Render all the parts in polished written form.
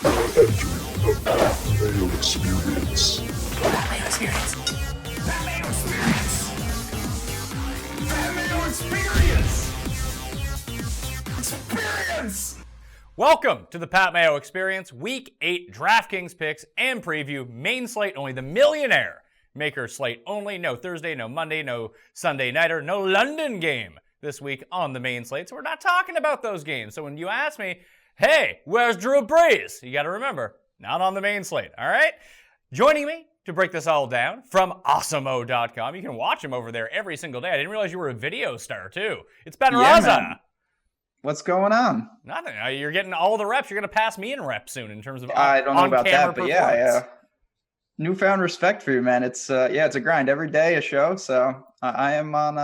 The Mayo Experience. Mayo Experience. Mayo Experience. Mayo Experience. Experience. Welcome to the Pat Mayo Experience, Week 8 DraftKings picks and preview. Main slate only, the millionaire maker slate only. No Thursday, no Monday, no Sunday nighter, no London game this week on the main slate. So we're not talking about those games. So when you ask me, hey, where's Drew Brees? You got to remember, not on the main slate, all right? Joining me to break this all down from awesomeo.com. You can watch him over there every single day. I didn't realize you were a video star, too. It's Ben Rasa. Man. What's going on? Nothing. You're getting all the reps. You're going to pass me in reps soon in terms of I don't know about that, but yeah. Newfound respect for you, man. It's a grind. Every day a show, so I am on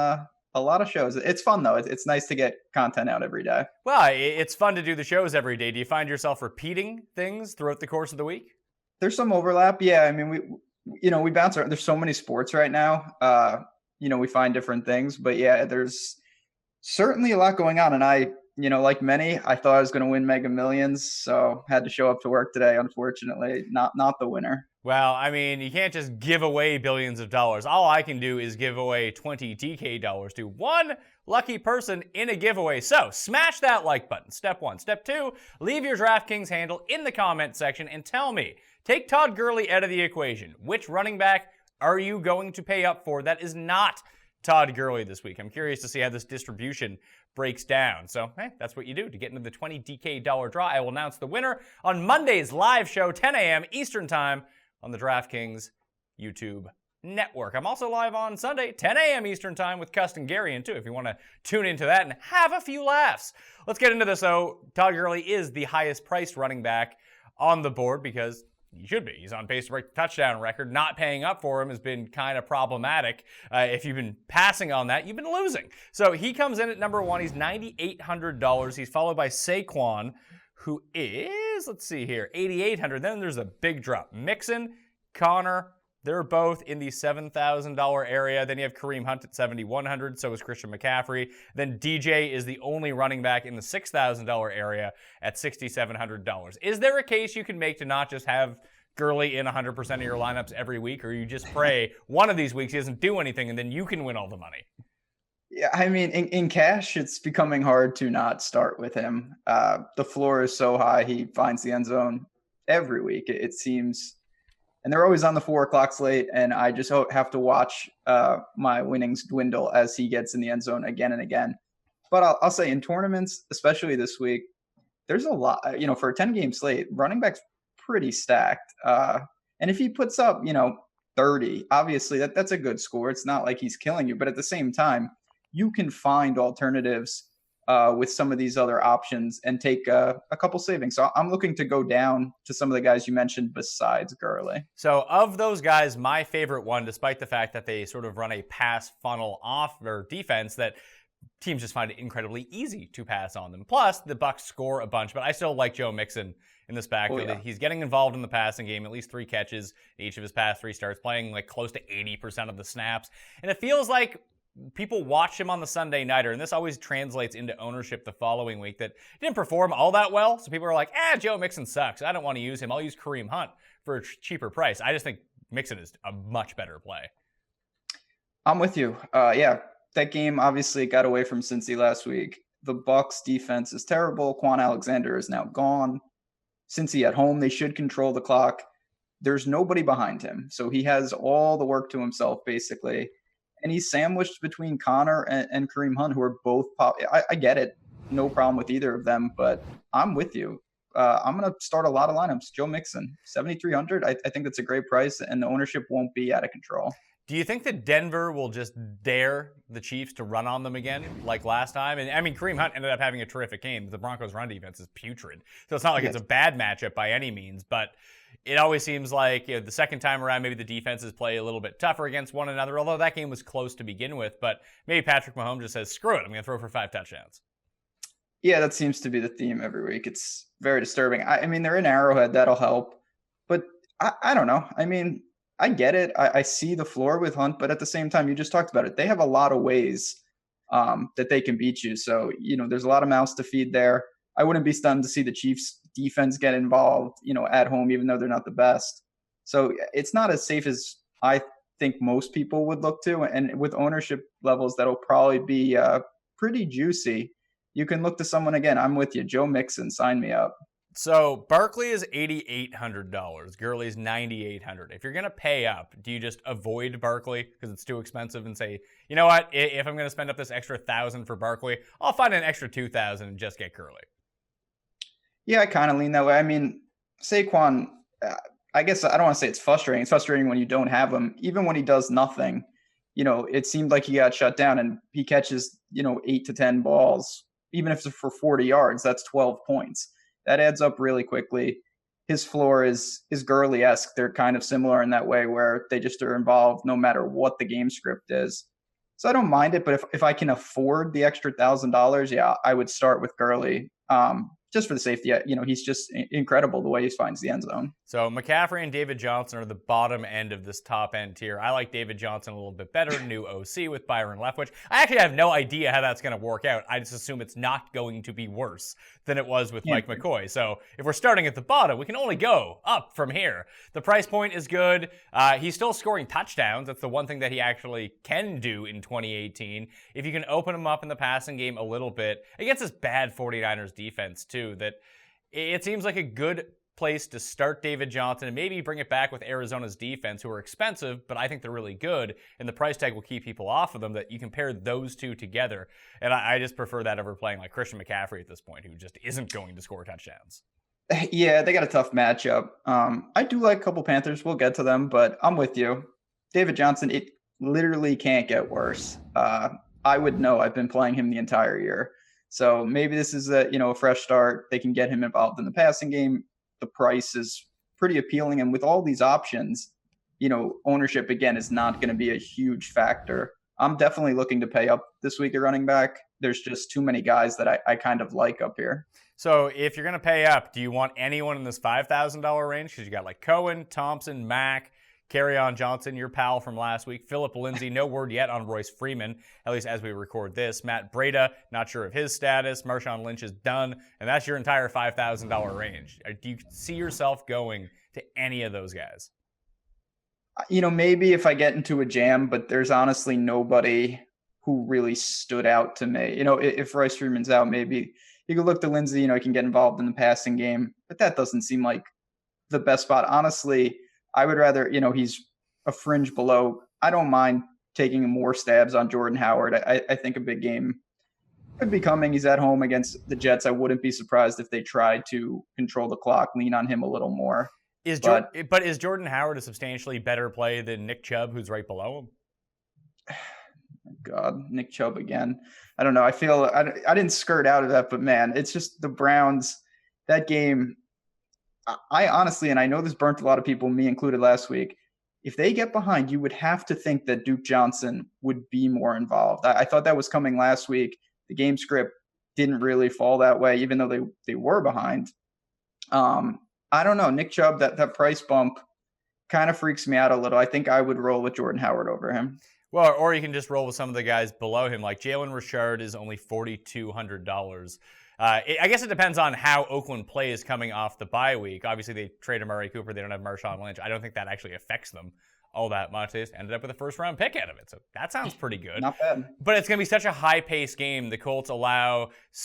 a lot of shows. It's fun, though. It's nice to get content out every day. Well, it's fun to do the shows every day. Do you find yourself repeating things throughout the course of the week? There's some overlap. Yeah, I mean, we bounce around. There's so many sports right now. We find different things. But, yeah, there's certainly a lot going on. And I, like many, I thought I was going to win Mega Millions. So had to show up to work today. Unfortunately, not the winner. Well, I mean, you can't just give away billions of dollars. All I can do is give away 20 DK dollars to one lucky person in a giveaway. So smash that like button. Step 1. Step 2, leave your DraftKings handle in the comment section and tell me, take Todd Gurley out of the equation. Which running back are you going to pay up for that is not Todd Gurley this week? I'm curious to see how this distribution breaks down. So, hey, that's what you do to get into the 20 DK dollar draw. I will announce the winner on Monday's live show, 10 a.m. Eastern Time, on the DraftKings YouTube network. I'm also live on Sunday, 10 a.m. Eastern Time with Custin Garian, too, if you want to tune into that and have a few laughs. Let's get into this, though. Todd Gurley is the highest priced running back on the board because he should be. He's on pace to break the touchdown record. Not paying up for him has been kind of problematic. If you've been passing on that, you've been losing. So he comes in at number 1. He's $9,800. He's followed by Saquon, who is, let's see here, $8,800. Then there's a big drop. Mixon, Connor, they're both in the $7,000 area. Then you have Kareem Hunt at $7,100. So is Christian McCaffrey. Then DJ is the only running back in the $6,000 area at $6,700. Is there a case you can make to not just have Gurley in 100% of your lineups every week, or you just pray one of these weeks he doesn't do anything and then you can win all the money? Yeah, I mean, in cash, it's becoming hard to not start with him. The floor is so high. He finds the end zone every week, it seems. And they're always on the 4 o'clock slate, and I just have to watch my winnings dwindle as he gets in the end zone again and again. But I'll say in tournaments, especially this week, there's a lot, for a 10-game slate, running back's pretty stacked. And if he puts up, 30, obviously that's a good score. It's not like he's killing you, but at the same time, you can find alternatives with some of these other options and take a couple savings. So I'm looking to go down to some of the guys you mentioned besides Gurley. So of those guys, my favorite one, despite the fact that they sort of run a pass funnel off their defense, that teams just find it incredibly easy to pass on them. Plus, the Bucs score a bunch, but I still like Joe Mixon in this backfield. Oh, yeah. He's getting involved in the passing game, at least 3 catches in each of his past 3 starts, playing like close to 80% of the snaps. And it feels like people watch him on the Sunday nighter, and this always translates into ownership the following week, that didn't perform all that well. So people are like, Joe Mixon sucks. I don't want to use him. I'll use Kareem Hunt for a cheaper price. I just think Mixon is a much better play. I'm with you. That game obviously got away from Cincy last week. The Bucs defense is terrible. Quan Alexander is now gone. Cincy at home, they should control the clock. There's nobody behind him. So he has all the work to himself, basically. And he's sandwiched between Connor and Kareem Hunt, who are both I get it. No problem with either of them, but I'm with you. I'm going to start a lot of lineups. Joe Mixon, $7,300. I think that's a great price, and the ownership won't be out of control. Do you think that Denver will just dare the Chiefs to run on them again like last time? And I mean, Kareem Hunt ended up having a terrific game. The Broncos' run defense is putrid. So it's not like it's a bad matchup by any means, but it always seems like the second time around, maybe the defenses play a little bit tougher against one another, although that game was close to begin with. But maybe Patrick Mahomes just says, screw it, I'm going to throw for 5 touchdowns. Yeah, that seems to be the theme every week. It's very disturbing. I mean, they're in Arrowhead. That'll help. But I don't know. I mean, I get it. I see the floor with Hunt, but at the same time, you just talked about it. They have a lot of ways that they can beat you. So, there's a lot of mouths to feed there. I wouldn't be stunned to see the Chiefs defense get involved, at home, even though they're not the best. So it's not as safe as I think most people would look to. And with ownership levels, that'll probably be pretty juicy. You can look to someone again. I'm with you. Joe Mixon, sign me up. So Barkley is $8,800. Gurley's $9,800. If you're going to pay up, do you just avoid Barkley because it's too expensive and say, you know what, if I'm going to spend up this extra $1,000 for Barkley, I'll find an extra $2,000 and just get Gurley? Yeah, I kind of lean that way. I mean, Saquon, I guess I don't want to say it's frustrating. It's frustrating when you don't have him. Even when he does nothing, it seemed like he got shut down, and he catches, 8 to 10 balls. Even if it's for 40 yards, that's 12 points. That adds up really quickly. His floor is Gurley-esque. They're kind of similar in that way where they just are involved no matter what the game script is. So I don't mind it, but if I can afford the extra $1,000, yeah, I would start with Gurley. Just for the safety, he's just incredible the way he finds the end zone. So McCaffrey and David Johnson are the bottom end of this top end tier. I like David Johnson a little bit better. New OC with Byron Leftwich. I actually have no idea how that's going to work out. I just assume it's not going to be worse than it was with Mike McCoy. So if we're starting at the bottom, we can only go up from here. The price point is good. He's still scoring touchdowns. That's the one thing that he actually can do in 2018. If you can open him up in the passing game a little bit against this bad 49ers defense too, that it seems like a good place to start David Johnson and maybe bring it back with Arizona's defense, who are expensive, but I think they're really good, and the price tag will keep people off of them, that you can pair those two together. And I just prefer that over playing like Christian McCaffrey at this point, who just isn't going to score touchdowns. Yeah, they got a tough matchup. I do like a couple Panthers. We'll get to them, but I'm with you. David Johnson, it literally can't get worse. I would know. I've been playing him the entire year. So maybe this is a fresh start. They can get him involved in the passing game. The price is pretty appealing. And with all these options, ownership, again, is not going to be a huge factor. I'm definitely looking to pay up this week at running back. There's just too many guys that I kind of like up here. So if you're going to pay up, do you want anyone in this $5,000 range? Because you got like Cohen, Thompson, Mack, Kerryon Johnson, your pal from last week. Philip Lindsay, no word yet on Royce Freeman, at least as we record this. Matt Breida, not sure of his status. Marshawn Lynch is done. And that's your entire $5,000 range. Do you see yourself going to any of those guys? Maybe if I get into a jam, but there's honestly nobody who really stood out to me. If Royce Freeman's out, maybe you could look to Lindsay, he can get involved in the passing game. But that doesn't seem like the best spot. Honestly, I would rather, he's a fringe below. I don't mind taking more stabs on Jordan Howard. I think a big game could be coming. He's at home against the Jets. I wouldn't be surprised if they tried to control the clock, lean on him a little more. Is Jordan Howard a substantially better play than Nick Chubb, who's right below him? God, Nick Chubb again. I don't know. I feel I didn't skirt out of that, but man, it's just the Browns, that game. I honestly, and I know this burnt a lot of people, me included last week, if they get behind, you would have to think that Duke Johnson would be more involved. I thought that was coming last week. The game script didn't really fall that way, even though they were behind. I don't know. Nick Chubb, that price bump kind of freaks me out a little. I think I would roll with Jordan Howard over him. Well, or you can just roll with some of the guys below him, like Jalen Richard is only $4,200. I guess it depends on how Oakland plays coming off the bye week. Obviously, they traded Amari Cooper. They don't have Marshawn Lynch. I don't think that actually affects them all that much. They just ended up with a first-round pick out of it. So that sounds pretty good. Not bad. But it's going to be such a high-paced game. The Colts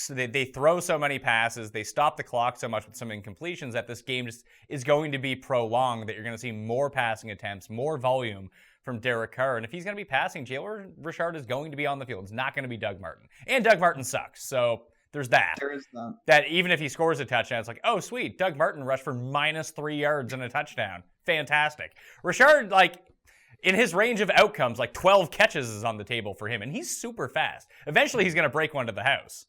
they throw so many passes. They stop the clock so much with some incompletions that this game just is going to be prolonged, that you're going to see more passing attempts, more volume from Derek Carr. And if he's going to be passing, Jalen Richard is going to be on the field. It's not going to be Doug Martin. And Doug Martin sucks. So there's that. There is that. That even if he scores a touchdown, it's like, oh, sweet, Doug Martin rushed for -3 yards and a touchdown. Fantastic. Richard, in his range of outcomes, 12 catches is on the table for him, and he's super fast. Eventually, he's going to break one to the house.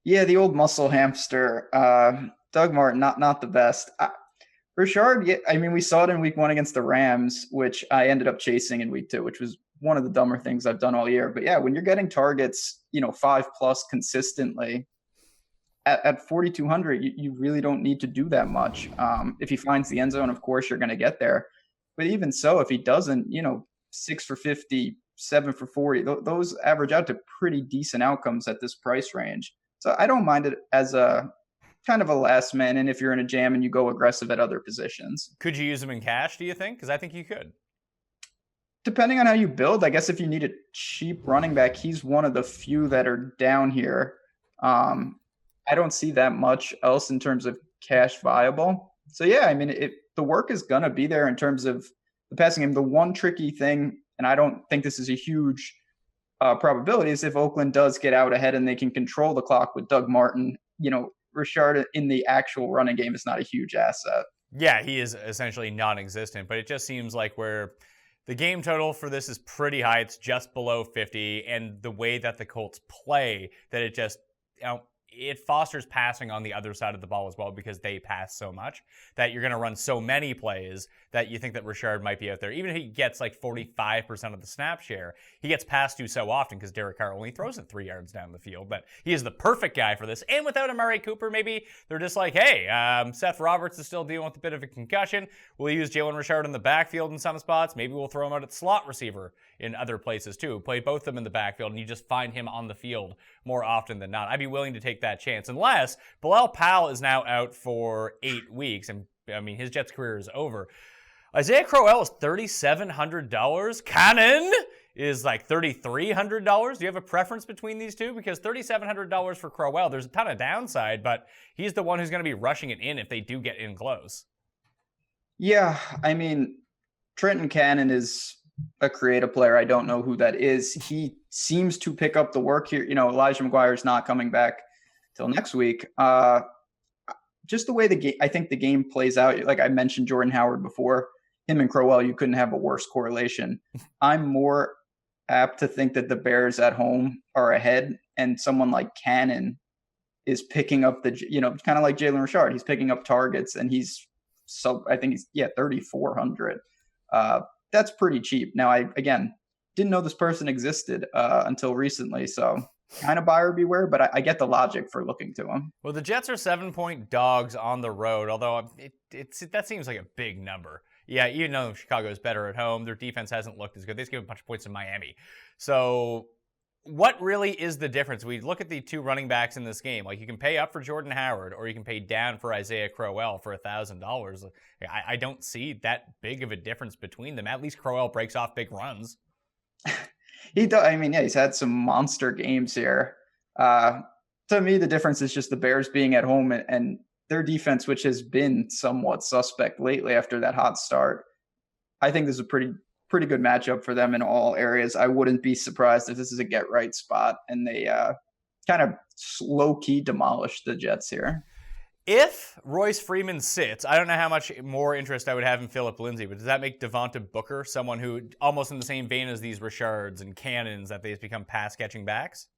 Yeah, the old muscle hamster. Doug Martin, not the best. Richard, we saw it in week 1 against the Rams, which I ended up chasing in week 2, which was one of the dumber things I've done all year. But yeah, when you're getting targets, 5+ consistently at 4,200, you really don't need to do that much. If he finds the end zone, of course, you're going to get there. But even so, if he doesn't, 6 for 50, 7 for 40, those average out to pretty decent outcomes at this price range. So I don't mind it as a kind of a last man in if you're in a jam and you go aggressive at other positions. Could you use him in cash, do you think? Because I think you could. Depending on how you build, I guess if you need a cheap running back, he's one of the few that are down here. I don't see that much else in terms of cash viable. So yeah, I mean, the work is going to be there in terms of the passing game. The one tricky thing, and I don't think this is a huge probability, is if Oakland does get out ahead and they can control the clock with Doug Martin. Richard in the actual running game is not a huge asset. Yeah, he is essentially non-existent, but it just seems like where the game total for this is pretty high. It's just below 50, and the way that the Colts play, that it just, it fosters passing on the other side of the ball as well, because they pass so much that you're going to run so many plays that you think that Richard might be out there. Even if he gets like 45% of the snap share, he gets passed to so often because Derek Carr only throws it 3 yards down the field. But he is the perfect guy for this. And without Amari Cooper, maybe they're just like, hey, Seth Roberts is still dealing with a bit of a concussion. We'll use Jalen Richard in the backfield in some spots. Maybe we'll throw him out at slot receiver in other places too. Play both of them in the backfield, and you just find him on the field more often than not. I'd be willing to take that chance, unless Bilal Powell is now out for 8 weeks, and I mean, his Jets career is over. Isaiah Crowell is $3,700. Cannon is like $3,300. Do you have a preference between these two? Because $3,700 for Crowell, there's a ton of downside, but he's the one who's going to be rushing it in if they do get in close. Yeah, I mean, Trenton Cannon is a creative player. I don't know who that is. He seems to pick up the work here. Elijah McGuire is not coming back till next week. Just the way I think the game plays out, like I mentioned Jordan Howard before, him and Crowell, you couldn't have a worse correlation. I'm more apt to think that the Bears at home are ahead, and someone like Cannon is picking up kind of like Jalen Richard. He's picking up targets, and I think he's 3,400. That's pretty cheap. Now, I didn't know this person existed until recently, so kind of buyer beware, but I get the logic for looking to him. Well, the Jets are 7-point dogs on the road, although that seems like a big number. Yeah, even though Chicago is better at home, their defense hasn't looked as good. They just gave a bunch of points to Miami. So what really is the difference? We look at the two running backs in this game. Like, you can pay up for Jordan Howard, or you can pay down for Isaiah Crowell for $1,000. I don't see that big of a difference between them. At least Crowell breaks off big runs. He does. I mean, yeah, he's had some monster games here. To me, the difference is just the Bears being at home and their defense, which has been somewhat suspect lately after that hot start. I think this is a pretty good matchup for them in all areas. I wouldn't be surprised if this is a get-right spot and they kind of low-key demolish the Jets here. If Royce Freeman sits, I don't know how much more interest I would have in Phillip Lindsay, but does that make Devonta Booker someone who, almost in the same vein as these Richards and Cannons, that they've become pass-catching backs?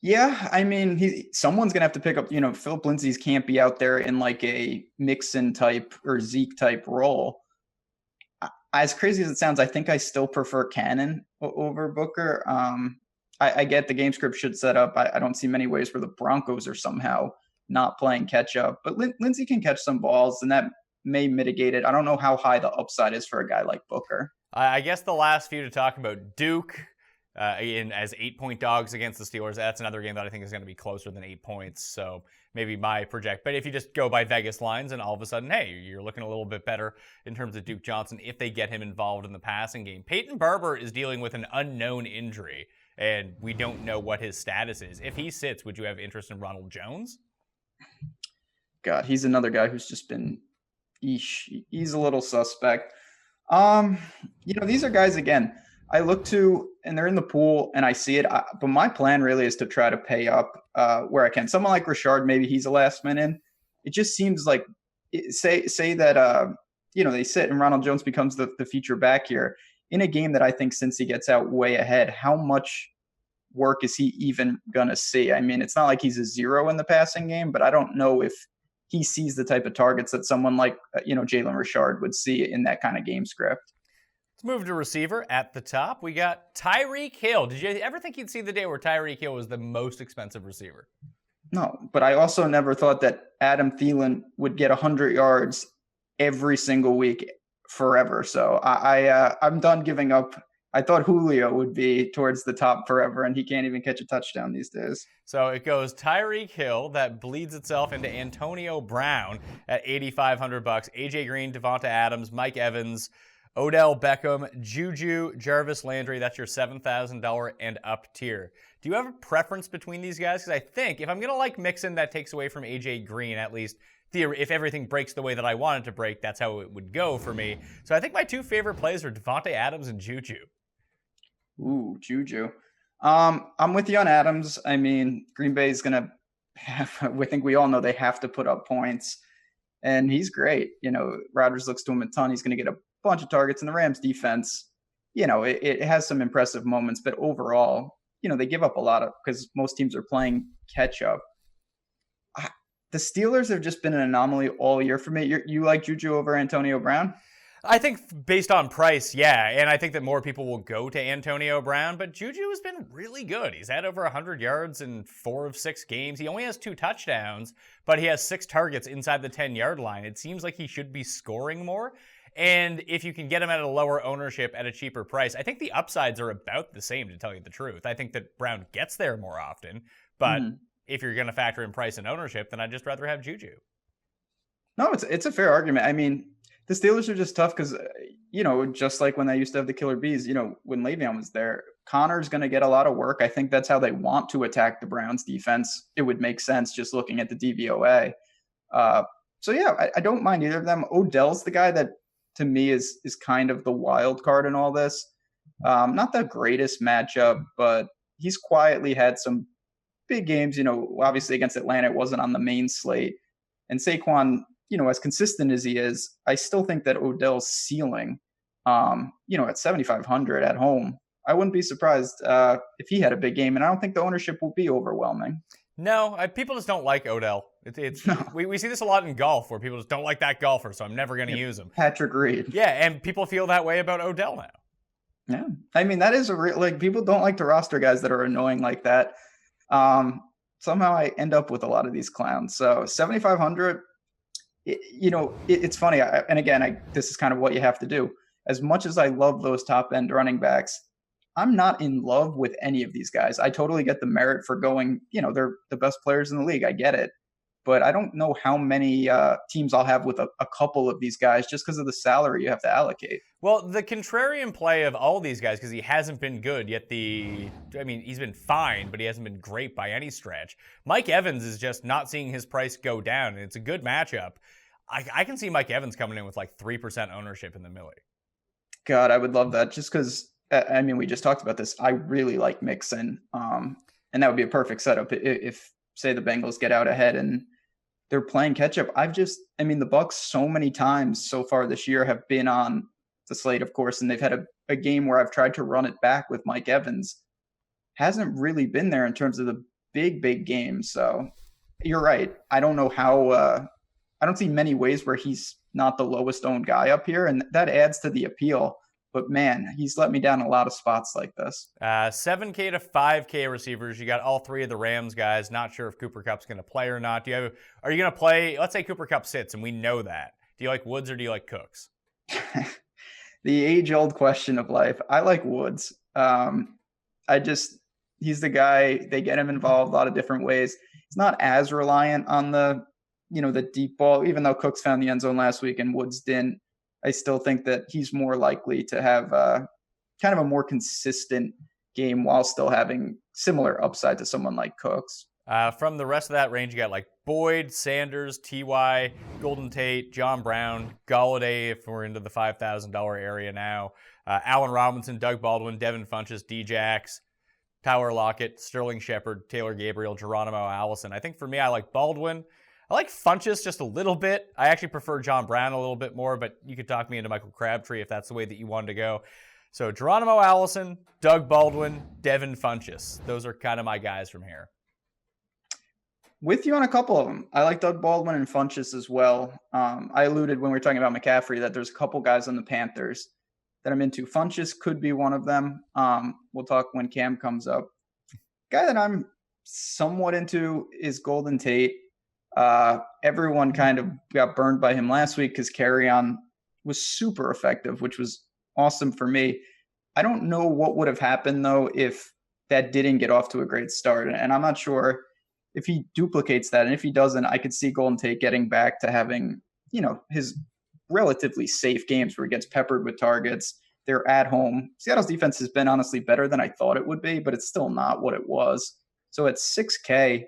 Yeah, I mean, someone's going to have to pick up, Phillip Lindsay's can't be out there in like a Mixon type or Zeke type role. As crazy as it sounds, I think I still prefer Cannon over Booker. I get the game script should set up. I don't see many ways where the Broncos are somehow not playing catch up, but Lindsay can catch some balls, and that may mitigate it. I don't know how high the upside is for a guy like Booker. I guess the last few to talk about, Duke as 8-point dogs against the Steelers. That's another game that I think is going to be closer than 8 points. So maybe my project. But if you just go by Vegas lines, and all of a sudden, hey, you're looking a little bit better in terms of Duke Johnson if they get him involved in the passing game. Peyton Barber is dealing with an unknown injury, and we don't know what his status is. If he sits, would you have interest in Ronald Jones? God, he's another guy who's just been, he's a little suspect. These are guys, again, I look to, and they're in the pool, and I see it. But my plan really is to try to pay up where I can. Someone like Richard, maybe he's a last man in. It just seems like, say that, they sit and Ronald Jones becomes the feature back here in a game that I think since he gets out way ahead, how much work is he even going to see? I mean, it's not like he's a zero in the passing game, but I don't know if he sees the type of targets that someone like, Jalen Richard would see in that kind of game script. Let's move to receiver at the top. We got Tyreek Hill. Did you ever think you'd see the day where Tyreek Hill was the most expensive receiver? No, but I also never thought that Adam Thielen would get 100 yards every single week forever. So I'm done giving up I thought Julio would be towards the top forever, and he can't even catch a touchdown these days. So it goes Tyreek Hill, that bleeds itself into Antonio Brown at $8,500. AJ Green, Devonta Adams, Mike Evans, Odell Beckham, Juju, Jarvis Landry. That's your $7,000 and up tier. Do you have a preference between these guys? Because I think if I'm going to like Mixon, that takes away from AJ Green, at least if everything breaks the way that I want it to break, that's how it would go for me. So I think my two favorite plays are Devonta Adams and Juju. Ooh, Juju. I'm with you on Adams. I mean, Green Bay is going to have, we think we all know they have to put up points, and he's great. You know, Rodgers looks to him a ton. He's going to get a bunch of targets, and the Rams defense, you know, it has some impressive moments, but overall, you know, they give up a lot of, because most teams are playing catch up. The Steelers have just been an anomaly all year for me. You like Juju over Antonio Brown? I think based on price, yeah. And I think that more people will go to Antonio Brown, but Juju has been really good. He's had over 100 yards in 4 of 6 games. He only has 2 touchdowns, but he has 6 targets inside the 10-yard line. It seems like he should be scoring more. And if you can get him at a lower ownership at a cheaper price, I think the upsides are about the same, to tell you the truth. I think that Brown gets there more often, but if you're going to factor in price and ownership, then I'd just rather have Juju. No, it's a fair argument. I mean, the Steelers are just tough because, you know, just like when they used to have the killer bees, you know, when Le'Veon was there, Connor's going to get a lot of work. I think that's how they want to attack the Browns defense. It would make sense just looking at the DVOA. So, yeah, I don't mind either of them. Odell's the guy that, to me, is kind of the wild card in all this. Not the greatest matchup, but he's quietly had some big games. You know, obviously against Atlanta, it wasn't on the main slate. And Saquon, you know, as consistent as he is, I still think that Odell's ceiling, you know, at 7,500 at home, I wouldn't be surprised if he had a big game. And I don't think the ownership will be overwhelming. No, people just don't like Odell. We see this a lot in golf where people just don't like that golfer, so I'm never going to use him. Patrick Reed. Yeah, and people feel that way about Odell now. Yeah, I mean, that is a real, like, people don't like to roster guys that are annoying like that. Somehow I end up with a lot of these clowns. So 7,500, you know, it's funny. And again, this is kind of what you have to do. As much as I love those top end running backs, I'm not in love with any of these guys. I totally get the merit for going, you know, they're the best players in the league. I get it. But I don't know how many teams I'll have with a couple of these guys just because of the salary you have to allocate. Well, the contrarian play of all these guys, because he hasn't been good, yet he's been fine, but he hasn't been great by any stretch. Mike Evans is just not seeing his price go down, and it's a good matchup. I can see Mike Evans coming in with like 3% ownership in the Millie. God, I would love that just because, I mean, we just talked about this. I really like Mixon, and that would be a perfect setup if say, the Bengals get out ahead and they're playing catch up. The Bucs so many times so far this year have been on the slate, of course, and they've had a game where I've tried to run it back with Mike Evans. Hasn't really been there in terms of the big games. So you're right. I don't know how, I don't see many ways where he's not the lowest owned guy up here, and that adds to the appeal. But man, he's let me down a lot of spots like this. 7K to 5K receivers. You got all 3 of the Rams guys. Not sure if Cooper Kupp's going to play or not. Are you going to play? Let's say Cooper Kupp sits, and we know that. Do you like Woods or do you like Cooks? The age-old question of life. I like Woods. He's the guy. They get him involved a lot of different ways. He's not as reliant on the deep ball, even though Cooks found the end zone last week and Woods didn't. I still think that he's more likely to have kind of a more consistent game while still having similar upside to someone like Cooks. From the rest of that range, you got like Boyd, Sanders, T.Y., Golden Tate, John Brown, Galladay, if we're into the $5,000 area now, Allen Robinson, Doug Baldwin, Devin Funchess, D-Jax, Tyler Lockett, Sterling Shepard, Taylor Gabriel, Geronimo Allison. I think for me, I like Baldwin. I like Funchess just a little bit. I actually prefer John Brown a little bit more, but you could talk me into Michael Crabtree if that's the way that you wanted to go. So Geronimo Allison, Doug Baldwin, Devin Funchess. Those are kind of my guys from here. With you on a couple of them. I like Doug Baldwin and Funchess as well. I alluded when we were talking about McCaffrey that there's a couple guys on the Panthers that I'm into. Funchess could be one of them. We'll talk when Cam comes up. Guy that I'm somewhat into is Golden Tate. Everyone kind of got burned by him last week because Carry-On was super effective, which was awesome for me. I don't know what would have happened, though, if that didn't get off to a great start. And I'm not sure if he duplicates that. And if he doesn't, I could see Golden Tate getting back to having, his relatively safe games where he gets peppered with targets. They're at home. Seattle's defense has been honestly better than I thought it would be, but it's still not what it was. So at 6K,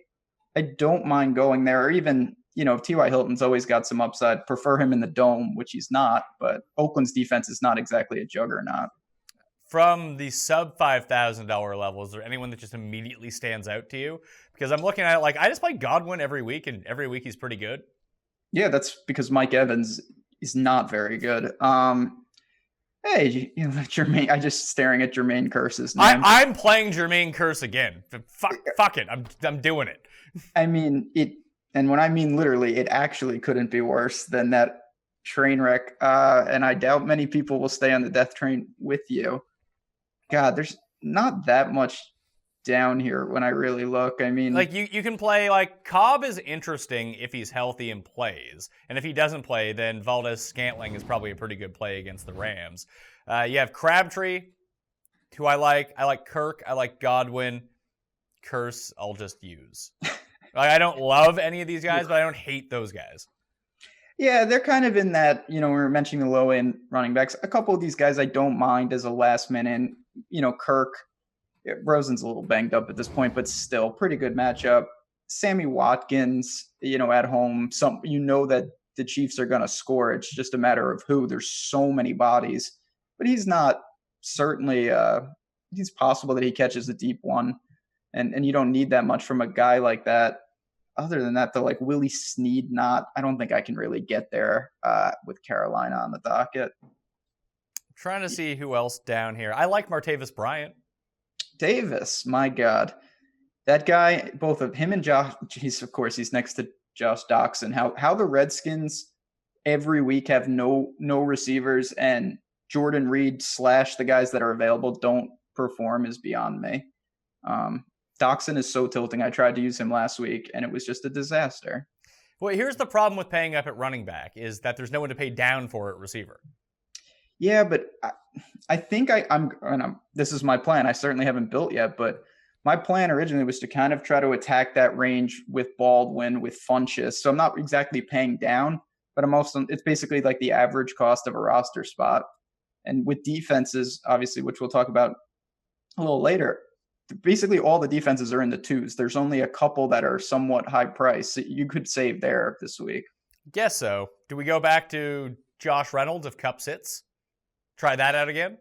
I don't mind going there. Or even, if T.Y. Hilton's always got some upside, prefer him in the dome, which he's not. But Oakland's defense is not exactly a juggernaut. From the sub $5,000 level, is there anyone that just immediately stands out to you? Because I'm looking at it like I just play Godwin every week, and every week he's pretty good. Yeah, that's because Mike Evans is not very good. Hey, Jermaine, I just staring at Jermaine Kearse's name. I'm playing Jermaine Kearse again. Fuck it. I'm doing it. I mean, and when I mean literally, it actually couldn't be worse than that train wreck. And I doubt many people will stay on the death train with you. God, there's not that much down here when I really look. I mean, like you can play like Cobb is interesting if he's healthy and plays, and if he doesn't play, then Valdez-Scantling is probably a pretty good play against the Rams. You have Crabtree, who I like. I like Kirk. I like Godwin. Kearse, I'll just use. Like, I don't love any of these guys, but I don't hate those guys. Yeah, they're kind of in that, we were mentioning the low end running backs. A couple of these guys I don't mind as a last minute. Kirk, Rosen's a little banged up at this point, but still pretty good matchup. Sammy Watkins, at home, that the Chiefs are going to score. It's just a matter of who. There's so many bodies, but he's not certainly. It's possible that he catches a deep one, and you don't need that much from a guy like that. Other than that, though, like Willie Snead, I don't think I can really get there with Carolina on the docket. Trying to see who else down here. I like Martavis Bryant. Davis, my God. That guy, both of him and Josh, he's next to Josh Doxson. How the Redskins every week have no receivers and Jordan Reed / the guys that are available don't perform is beyond me. Doxson is so tilting. I tried to use him last week, and it was just a disaster. Well, here's the problem with paying up at running back is that there's no one to pay down for at receiver. Yeah, but I think this is my plan. I certainly haven't built yet, but my plan originally was to kind of try to attack that range with Baldwin, with Funchess. So I'm not exactly paying down, but it's basically like the average cost of a roster spot. And with defenses, obviously, which we'll talk about a little later, basically all the defenses are in the twos. There's only a couple that are somewhat high price. So you could save there this week. Guess so. Do we go back to Josh Reynolds if Kupp sits? Try that out again?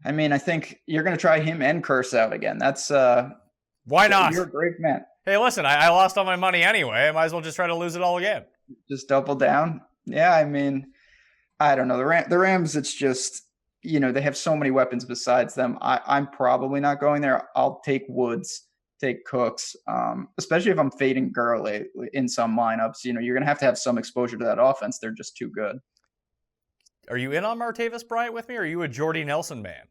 I mean, I think you're going to try him and Kearse out again. That's why not? You're a great man. Hey, listen, I lost all my money anyway. I might as well just try to lose it all again. Just double down. Yeah, I mean, I don't know. The Rams, it's just, they have so many weapons besides them. I'm probably not going there. I'll take Woods, take Cooks, especially if I'm fading Gurley in some lineups. You're going to have some exposure to that offense. They're just too good. Are you in on Martavis Bryant with me, or are you a Jordy Nelson man?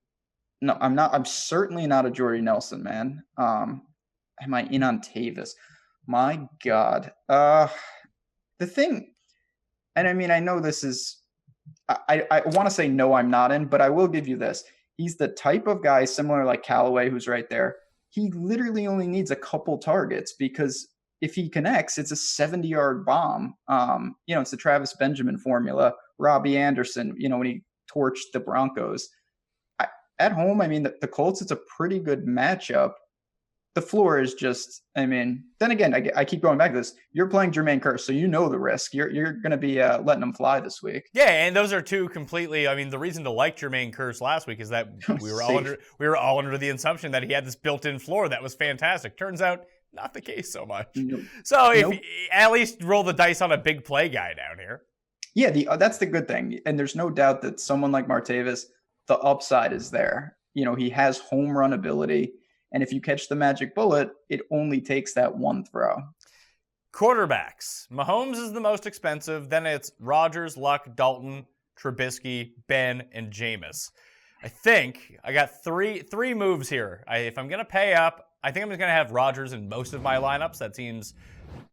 No, I'm not. I'm certainly not a Jordy Nelson man. Am I in on Tavis? My God. The thing, and I mean, I know this is, I want to say no, I'm not in, but I will give you this. He's the type of guy similar like Callaway, who's right there. He literally only needs a couple targets because if he connects, it's a 70-yard bomb. It's the Travis Benjamin formula. Robbie Anderson, when he torched the Broncos. At home, I mean, the Colts, it's a pretty good matchup. The floor is just, I mean, then again, I keep going back to this. You're playing Jermaine Kearse, so the risk. You're going to be letting him fly this week. Yeah, and those are two completely, I mean, the reason to like Jermaine Kearse last week is that we were all under the assumption that he had this built-in floor that was fantastic. Turns out, not the case so much. Nope. So at least roll the dice on a big play guy down here. Yeah, that's the good thing. And there's no doubt that someone like Martavis, the upside is there. He has home run ability. And if you catch the magic bullet, it only takes that one throw. Quarterbacks. Mahomes is the most expensive. Then it's Rodgers, Luck, Dalton, Trubisky, Ben, and Jameis. I think I got three moves here. If I'm going to pay up, I think I'm just going to have Rodgers in most of my lineups. That seems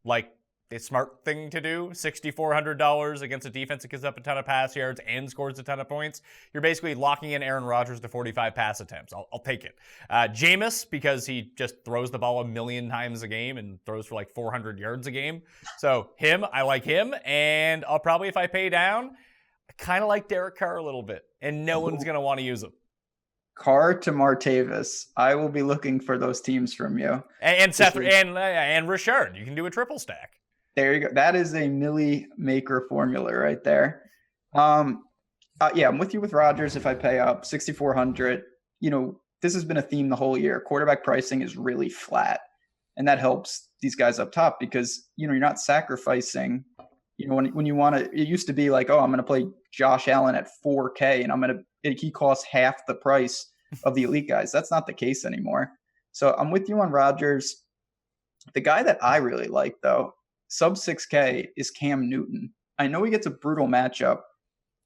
like the smart thing to do. $6,400 against a defense that gives up a ton of pass yards and scores a ton of points. You're basically locking in Aaron Rodgers to 45 pass attempts. I'll take it. Jameis, because he just throws the ball a million times a game and throws for like 400 yards a game. So I like him. And I'll probably, if I pay down, I kind of like Derek Carr a little bit. And no one's going to want to use him. Carr to Martavis. I will be looking for those teams from you. And Seth and Richard. You can do a triple stack. There you go. That is a Millie Maker formula right there. I'm with you with Rodgers. If I pay up 6,400, this has been a theme the whole year. Quarterback pricing is really flat, and that helps these guys up top because you're not sacrificing. When you want to, it used to be like, oh, I'm going to play Josh Allen at 4K, and he costs half the price of the elite guys. That's not the case anymore. So I'm with you on Rodgers. The guy that I really like though, sub 6K, is Cam Newton. I know he gets a brutal matchup,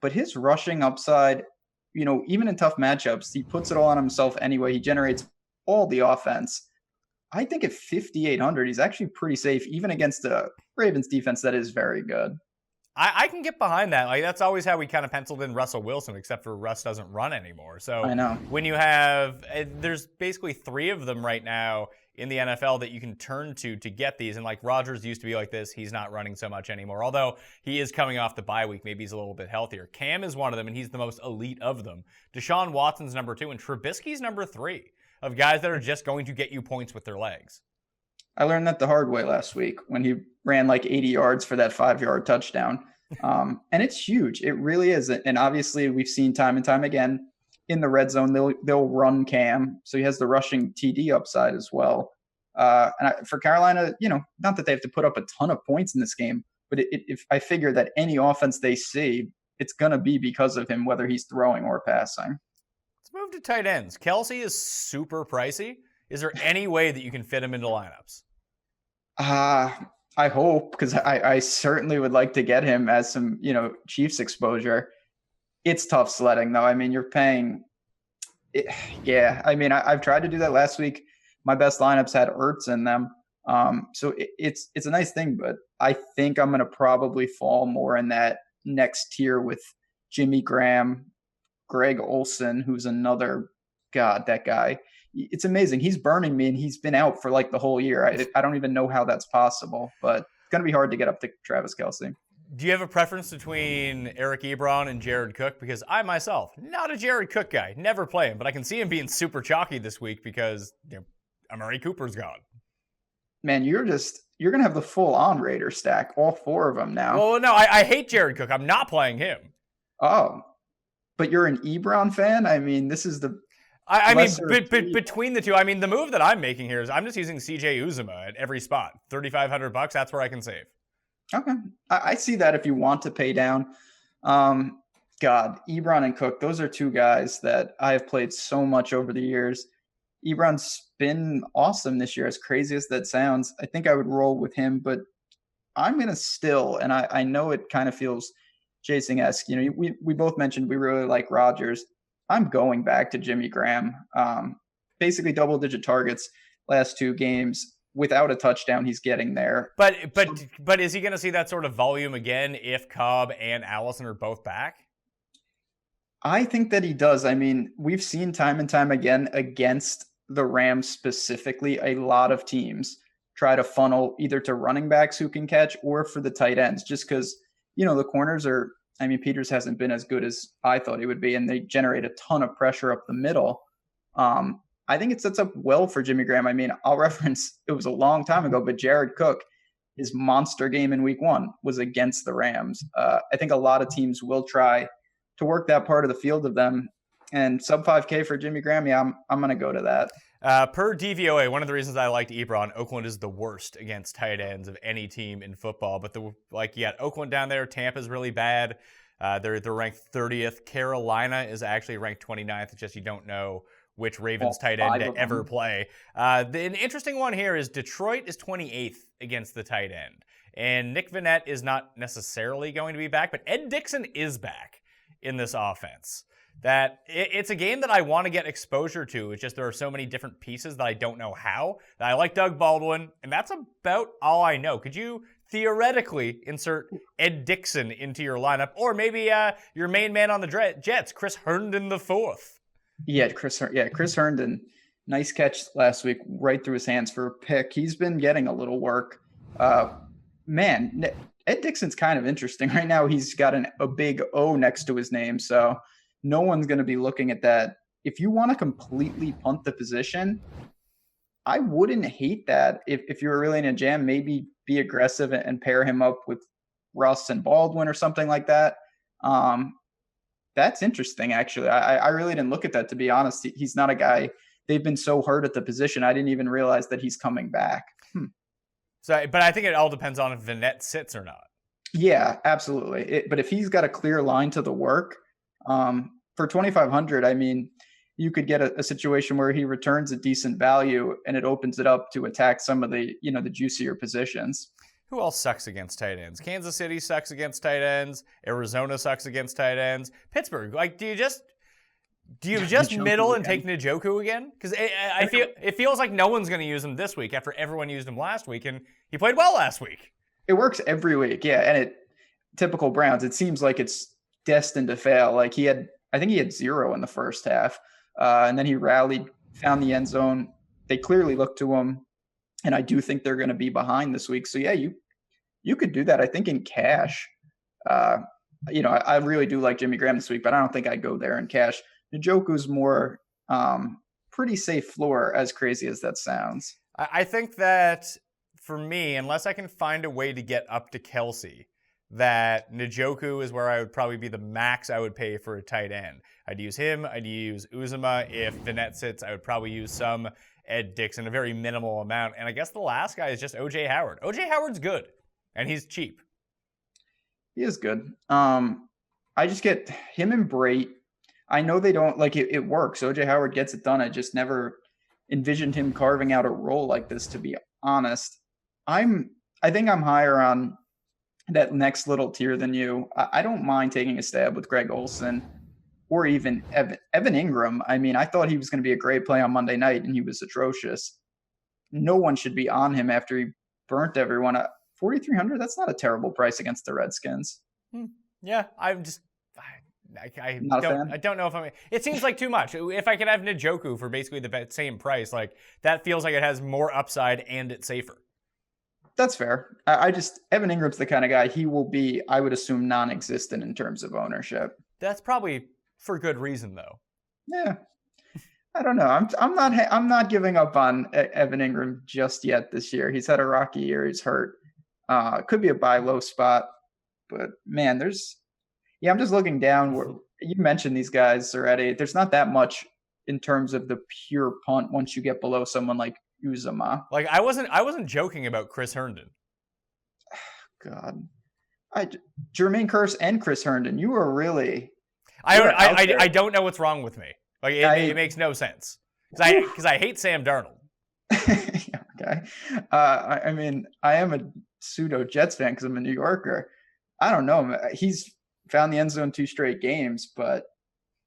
but his rushing upside, even in tough matchups, he puts it all on himself anyway. He generates all the offense. I think at 5,800, he's actually pretty safe, even against a Ravens defense that is very good. I can get behind that. Like, that's always how we kind of penciled in Russell Wilson, except for Russ doesn't run anymore. So I know. When you have, there's basically 3 of them right now in the NFL that you can turn to get these. And like Rodgers used to be like this. He's not running so much anymore. Although he is coming off the bye week. Maybe he's a little bit healthier. Cam is one of them, and he's the most elite of them. Deshaun Watson's number 2, and Trubisky's number 3 of guys that are just going to get you points with their legs. I learned that the hard way last week when he ran like 80 yards for that 5-yard touchdown. And it's huge. It really is. And obviously we've seen time and time again in the red zone, they'll run Cam. So he has the rushing TD upside as well. For Carolina, not that they have to put up a ton of points in this game, but if I figure that any offense they see, it's going to be because of him, whether he's throwing or passing. Let's move to tight ends. Kelsey is super pricey. Is there any way that you can fit him into lineups? I hope, because I certainly would like to get him as some, Chiefs exposure. It's tough sledding, though. I mean, you're paying. I've tried to do that last week. My best lineups had Ertz in them. So it's a nice thing, but I think I'm going to probably fall more in that next tier with Jimmy Graham, Greg Olsen, who's another, God, that guy. It's amazing. He's burning me, and he's been out for like the whole year. I don't even know how that's possible, but it's going to be hard to get up to Travis Kelce. Do you have a preference between Eric Ebron and Jared Cook? Because I myself, not a Jared Cook guy, never play him, but I can see him being super chalky this week because Amari Cooper's gone. Man, you're going to have the full-on Raider stack, all 4 of them now. Well, no, I hate Jared Cook. I'm not playing him. Oh, but you're an Ebron fan? I mean, this is the... between the two, the move that I'm making here is I'm just using CJ Uzomah at every spot. $3,500, that's where I can save. Okay. I see that if you want to pay down. Ebron and Cook, those are 2 guys that I have played so much over the years. Ebron's been awesome this year, as crazy as that sounds. I think I would roll with him, but I'm going to still, and I know it kind of feels Jason-esque. We both mentioned we really like Rodgers. I'm going back to Jimmy Graham. Basically double-digit targets last 2 games. Without a touchdown, he's getting there. But is he going to see that sort of volume again if Cobb and Allison are both back? I think that he does. I mean, we've seen time and time again against the Rams specifically, a lot of teams try to funnel either to running backs who can catch or for the tight ends, just because, the corners are, Peters hasn't been as good as I thought he would be, and they generate a ton of pressure up the middle. I think it sets up well for Jimmy Graham. I'll reference, it was a long time ago, but Jared Cook, his monster game in week 1 was against the Rams. I think a lot of teams will try to work that part of the field of them. And sub 5K for Jimmy Graham, I'm going to go to that. Per DVOA, one of the reasons I liked Ebron, Oakland is the worst against tight ends of any team in football. But you got Oakland down there. Tampa's really bad. They're ranked 30th. Carolina is actually ranked 29th. It's just you don't know which Ravens tight end to ever play. An interesting one here is Detroit is 28th against the tight end. And Nick Vannett is not necessarily going to be back, but Ed Dickson is back in this offense. That it's a game that I want to get exposure to. It's just there are so many different pieces that I don't know how. I like Doug Baldwin, and that's about all I know. Could you theoretically insert Ed Dixon into your lineup, or maybe your main man on the Jets, Chris Herndon the fourth. Yeah, Chris Herndon, nice catch last week, right through his hands for a pick. He's been getting a little work. Man, Ed Dixon's kind of interesting right now. He's got a big O next to his name, so no one's going to be looking at that. If you want to completely punt the position, I wouldn't hate that. If you were really in a jam, maybe be aggressive and pair him up with Russ and Baldwin or something like that. That's interesting, actually. I really didn't look at that, to be honest. He's not a guy. They've been so hurt at the position. I didn't even realize that he's coming back. So, but I think it all depends on if Vanette sits or not. Yeah, absolutely. But if he's got a clear line to the work, for 2,500, I mean, you could get a situation where he returns a decent value and it opens it up to attack some of the, the juicier positions. Who else sucks against tight ends? Kansas City sucks against tight ends. Arizona sucks against tight ends. Pittsburgh, do you just middle and take Njoku again? Because it feels like no one's going to use him this week after everyone used him last week, and he played well last week. It works every week, yeah. And typical Browns, it seems like it's destined to fail. Like I think he had 0 in the first half, and then he rallied, found the end zone. They clearly looked to him, and I do think they're going to be behind this week. So yeah, you could do that. I think in cash. I really do like Jimmy Graham this week, but I don't think I'd go there in cash. Njoku's more pretty safe floor, as crazy as that sounds. I think that for me, unless I can find a way to get up to Kelsey, that Njoku is where I would probably be the max I would pay for a tight end. I'd use him. I'd use Uzomah. If Vanette sits, I would probably use some Ed Dixon, a very minimal amount. And I guess the last guy is just O.J. Howard. O.J. Howard's good, and he's cheap. He is good. I just get him and Brait. I know they don't like it. It works. O.J. Howard gets it done. I just never envisioned him carving out a role like this, to be honest. I think I'm higher on that next little tier than you. I don't mind taking a stab with Greg Olsen or even Evan Ingram. I mean, I thought he was going to be a great play on Monday night, and he was atrocious. No one should be on him after he burnt everyone. 4,300, that's not a terrible price against the Redskins. Yeah, I don't know if I'm. It seems like too much. If I could have Njoku for basically the same price, like that feels like it has more upside and it's safer. That's fair. Evan Ingram's the kind of guy, he will be, I would assume, non-existent in terms of ownership. That's probably for good reason, though. Yeah, I don't know. I'm not giving up on Evan Ingram just yet this year. He's had a rocky year. He's hurt. Could be a buy low spot, but man, I'm just looking down. You mentioned these guys already. There's not that much in terms of the pure punt once you get below someone like Uzomah. Like I wasn't joking about Chris Herndon. God, Jermaine Kearse and Chris Herndon. You are really. I don't know what's wrong with me. Like it makes no sense because I hate Sam Darnold. Okay, I mean I am a pseudo Jets fan because I'm a New Yorker. I don't know. He's found the end zone 2 straight games, but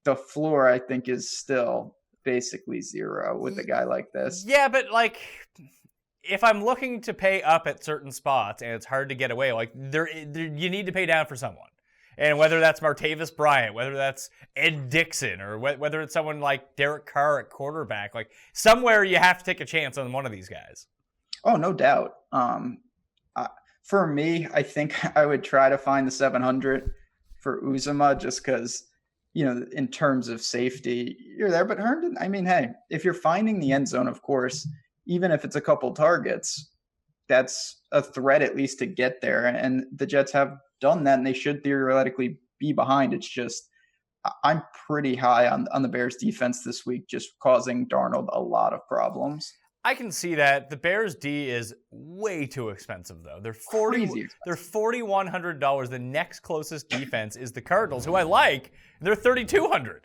the floor I think is still basically 0 with a guy like this. Yeah, but like if I'm looking to pay up at certain spots and it's hard to get away, like there you need to pay down for someone. And whether that's Martavis Bryant, whether that's Ed Dixon, or whether it's someone like Derek Carr at quarterback, like somewhere you have to take a chance on one of these guys. Oh, no doubt. For me, I think I would try to find the 700 for Uzomah just because, in terms of safety, you're there. But Herndon, I mean, hey, if you're finding the end zone, of course, even if it's a couple targets, that's a threat at least to get there. And the Jets have done that, and they should theoretically be behind. It's just I'm pretty high on the Bears defense this week, just causing Darnold a lot of problems. I can see that. The Bears D is way too expensive, though. They're $4,100. The next closest defense is the Cardinals, who I like. They're $3,200.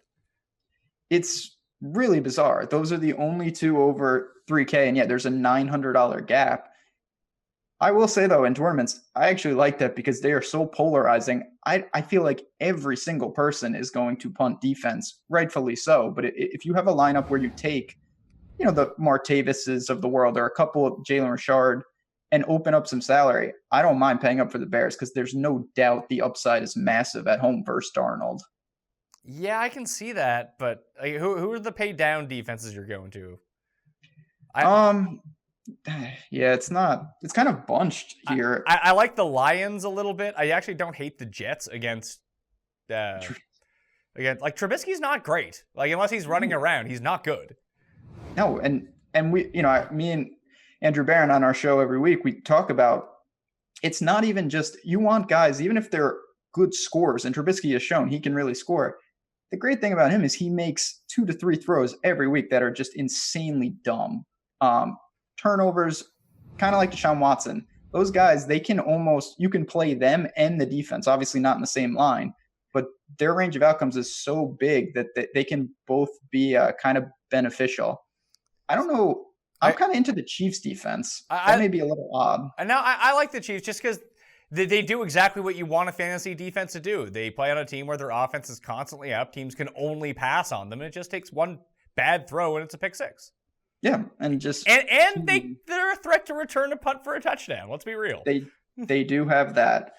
It's really bizarre. Those are the only two over $3K, and yet there's a $900 gap. I will say, though, in tournaments, I actually like that because they are so polarizing. I feel like every single person is going to punt defense, rightfully so. But if you have a lineup where you take the Martavises of the world, or a couple of Jalen Richard, and open up some salary, I don't mind paying up for the Bears because there's no doubt the upside is massive at home versus Darnold. Yeah, I can see that, but who are the pay down defenses you're going to? Yeah, it's kind of bunched here. I like the Lions a little bit. I actually don't hate the Jets against like Trubisky's not great. Like unless he's running around, he's not good. No, and we, me and Andrew Barron on our show every week, we talk about it's not even just you want guys, even if they're good scorers, and Trubisky has shown he can really score. The great thing about him is he makes 2 to 3 throws every week that are just insanely dumb. Turnovers, kind of like Deshaun Watson. Those guys, you can play them and the defense, obviously not in the same line, but their range of outcomes is so big that they can both be kind of beneficial. I don't know. I'm kind of into the Chiefs defense. That may be a little odd. And now I like the Chiefs just because they do exactly what you want a fantasy defense to do. They play on a team where their offense is constantly up. Teams can only pass on them. And it just takes one bad throw and it's a pick six. Yeah, and just they're a threat to return a punt for a touchdown. Let's be real. They do have that.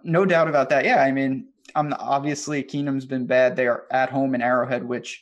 No doubt about that. Yeah, I mean, obviously Keenum's been bad. They are at home in Arrowhead, which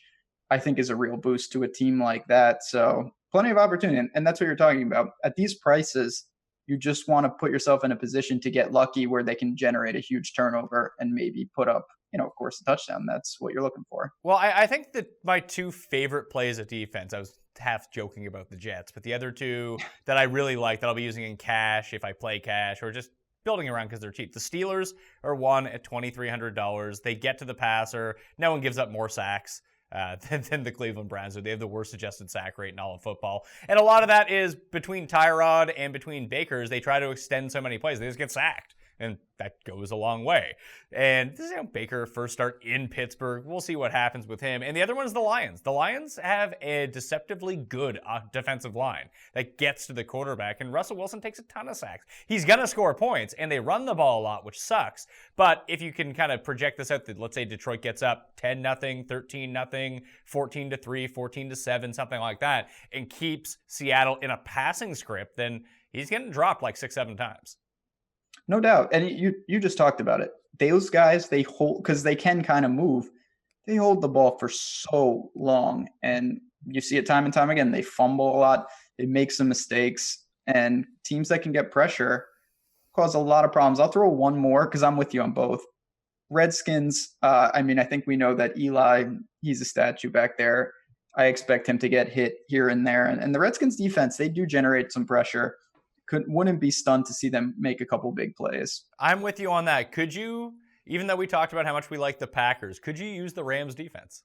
I think is a real boost to a team like that. So plenty of opportunity, and that's what you're talking about. At these prices, you just want to put yourself in a position to get lucky where they can generate a huge turnover and maybe put up, of course, a touchdown. That's what you're looking for. Well, I think that my two favorite plays at defense, I was half joking about the Jets, but the other two that I really like that I'll be using in cash if I play cash or just building around because they're cheap. The Steelers are one at $2,300. They get to the passer. No one gives up more sacks than the Cleveland Browns do. They have the worst adjusted sack rate in all of football. And a lot of that is between Tyrod and between Bakers. They try to extend so many plays. They just get sacked. And that goes a long way. And this is Baker first start in Pittsburgh. We'll see what happens with him. And the other one is the Lions. The Lions have a deceptively good defensive line that gets to the quarterback. And Russell Wilson takes a ton of sacks. He's going to score points. And they run the ball a lot, which sucks. But if you can kind of project this out, that let's say Detroit gets up 10-0, 13-0, 14-3, 14-7, something like that, and keeps Seattle in a passing script, then he's getting dropped like 6-7 times. No doubt. And you just talked about it. Those guys, they hold, because they can kind of move, they hold the ball for so long. And you see it time and time again. They fumble a lot. They make some mistakes. And teams that can get pressure cause a lot of problems. I'll throw one more because I'm with you on both. Redskins, I think we know that Eli, he's a statue back there. I expect him to get hit here and there. And the Redskins defense, they do generate some pressure. Wouldn't be stunned to see them make a couple big plays. I'm with you on that. Could you, even though we talked about how much we like the Packers, could you use the Rams defense?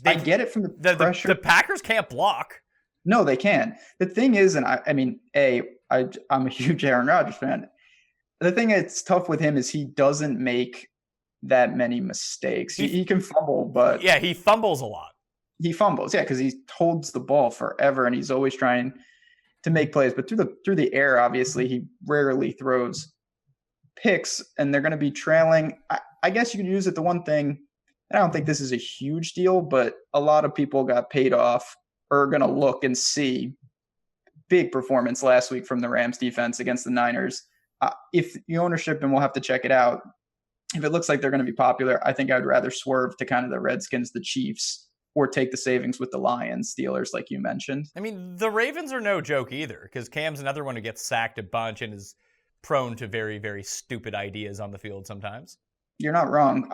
I get it from the pressure. The Packers can't block. No, they can. The thing is, and I'm a huge Aaron Rodgers fan. The thing that's tough with him is he doesn't make that many mistakes. He can fumble, but yeah, he fumbles a lot. He fumbles, yeah, because he holds the ball forever, and he's always trying to make plays. But through the air, obviously, he rarely throws picks, and they're going to be trailing. I guess you can use it. The one thing, I don't think this is a huge deal, but a lot of people got paid off or are going to look and see big performance last week from the Rams defense against the Niners. If the ownership, and we'll have to check it out, if it looks like they're going to be popular, I think I'd rather swerve to kind of the Redskins, the Chiefs, or take the savings with the Lions, Steelers, like you mentioned. I mean, the Ravens are no joke either, because Cam's another one who gets sacked a bunch and is prone to very, very stupid ideas on the field sometimes. You're not wrong.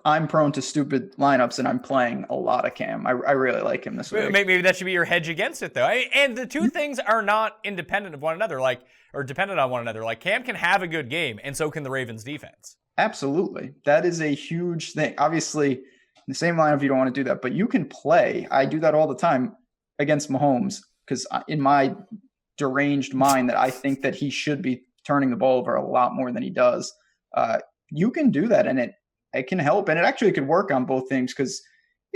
I'm prone to stupid lineups, and I'm playing a lot of Cam. I really like him this week. Maybe that should be your hedge against it, though. And the two things are not independent of one another, or dependent on one another. Like, Cam can have a good game, and so can the Ravens defense. Absolutely. That is a huge thing. Obviously, in the same lineup, you don't want to do that, but you can play. I do that all the time against Mahomes because in my deranged mind that I think that he should be turning the ball over a lot more than he does. You can do that, and it can help, and it actually could work on both things because,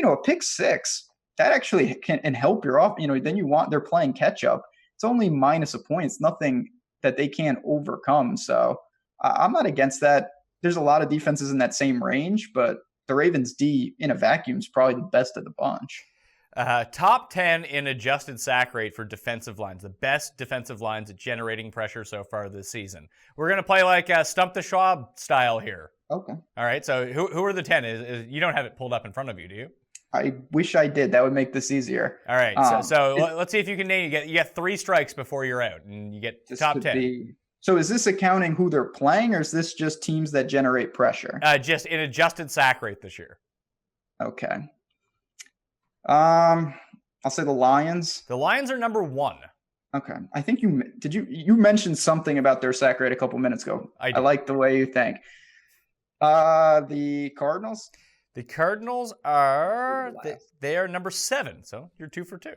a pick six, that actually can help your off. Then they're playing catch up. It's only minus a point. It's nothing that they can't overcome. So I'm not against that. There's a lot of defenses in that same range, but the Ravens D in a vacuum is probably the best of the bunch. Top 10 in adjusted sack rate for defensive lines. The best defensive lines at generating pressure so far this season. We're going to play like Stump the Schwab style here. Okay. All right. So who are the 10? You don't have it pulled up in front of you, do you? I wish I did. That would make this easier. All right. So let's see if you can name. You get 3 strikes before you're out, and you get top 10. So is this accounting who they're playing, or is this just teams that generate pressure? Just in adjusted sack rate this year. Okay. I'll say the Lions. The Lions are number 1. Okay. I think you mentioned something about their sack rate a couple minutes ago. I like the way you think. The Cardinals? The Cardinals are they are number 7, so you're 2 for 2.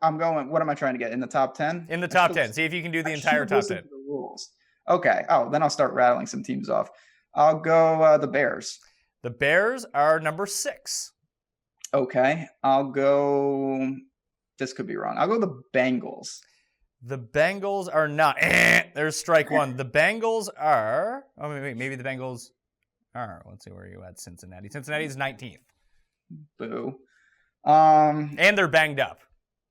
I'm going. What am I trying to get in the top 10? In the top 10. See if you can do the entire top 10. The rules. Okay. Oh, then I'll start rattling some teams off. I'll go the Bears. The Bears are number 6. Okay. I'll go. This could be wrong. I'll go the Bengals. The Bengals are not. There's strike 1. The Bengals are. Oh, maybe the Bengals are. Let's see where you at. Cincinnati. Cincinnati's 19th. Boo. And they're banged up.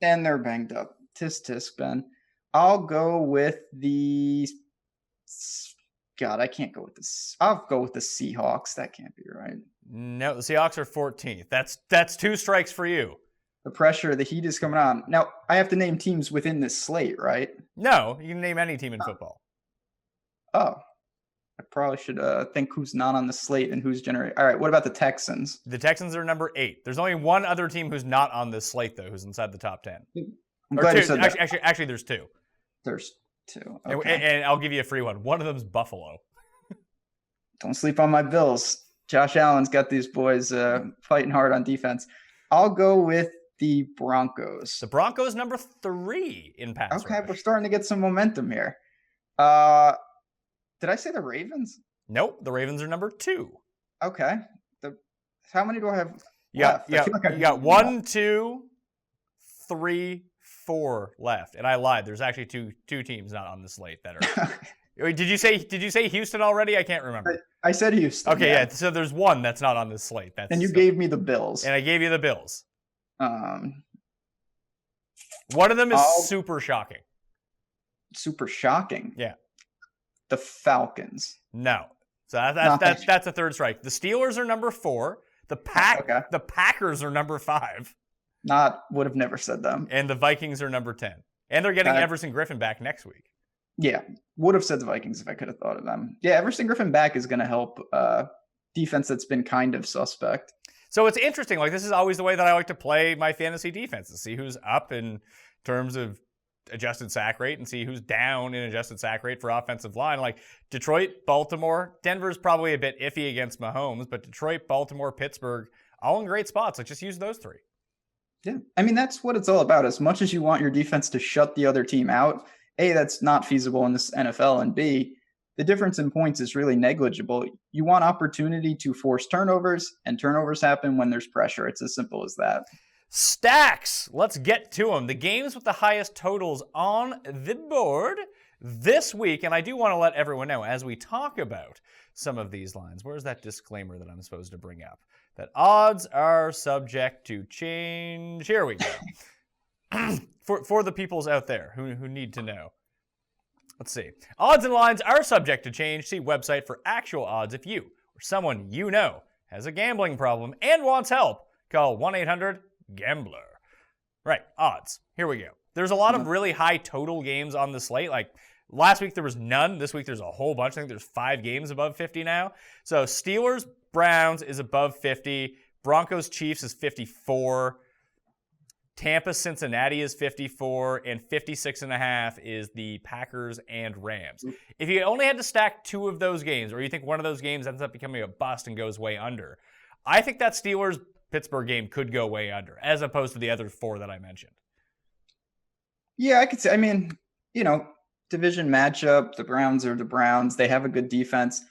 Tisk, Ben. I'll go with the. God, I can't go with this. I'll go with the Seahawks. That can't be right. No, the Seahawks are 14th. That's 2 strikes for you. The pressure, the heat is coming on. Now, I have to name teams within this slate, right? No, you can name any team in football. Oh. I probably should think who's not on the slate and who's generating. All right, what about the Texans? The Texans are number 8. There's only one other team who's not on this slate, though, who's inside the top 10. I'm glad you said that. Actually, there's 2. There's 2. Okay. And I'll give you a free one. One of them's Buffalo. Don't sleep on my Bills. Josh Allen's got these boys fighting hard on defense. I'll go with the Broncos. The Broncos number 3 in pass rush. We're starting to get some momentum here. Did I say the Ravens? Nope, the Ravens are number 2. Okay. How many do I have left? You got 1, 2, 3, 4 left. And I lied. There's actually two teams not on the slate that are. Did you say Houston already? I can't remember. I said Houston. Okay, yeah. So there's one that's not on this slate. And you gave me the Bills. And I gave you the Bills. One of them is super shocking. Super shocking? Yeah. The Falcons. No. So that's a 3rd strike. The Steelers are number 4. The Packers are number 5. Would have never said them. And the Vikings are number 10. And they're getting Everson Griffin back next week. Yeah. Would have said the Vikings if I could have thought of them. Yeah, Everson Griffin back is going to help defense that's been kind of suspect. So it's interesting. Like, this is always the way that I like to play my fantasy defense, to see who's up in terms of adjusted sack rate and see who's down in adjusted sack rate for offensive line. Like Detroit, Baltimore, Denver's probably a bit iffy against Mahomes, but Detroit, Baltimore, Pittsburgh, all in great spots. Like, just use those 3. Yeah. I mean, that's what it's all about. As much as you want your defense to shut the other team out, A, that's not feasible in this NFL, and B, the difference in points is really negligible. You want opportunity to force turnovers, and turnovers happen when there's pressure. It's as simple as that. Stacks. Let's get to them. The games with the highest totals on the board this week. And I do want to let everyone know, as we talk about some of these lines, where's that disclaimer that I'm supposed to bring up? That odds are subject to change. Here we go. for the peoples out there who need to know. Let's see. Odds and lines are subject to change. See website for actual odds. If you or someone you know has a gambling problem and wants help, call 1-800-GAMBLER. Right, odds. Here we go. There's a lot of really high total games on the slate. Like last week there was none. This week there's a whole bunch. I think there's 5 games above 50 now. So Steelers, Browns is above 50. Broncos, Chiefs is 54. Tampa, Cincinnati is 54. And 56.5 is the Packers and Rams. If you only had to stack 2 of those games, or you think one of those games ends up becoming a bust and goes way under, I think that Steelers-Pittsburgh game could go way under, as opposed to the other 4 that I mentioned. Yeah, I could say, I mean, division matchup, the Browns are the Browns. They have a good defense.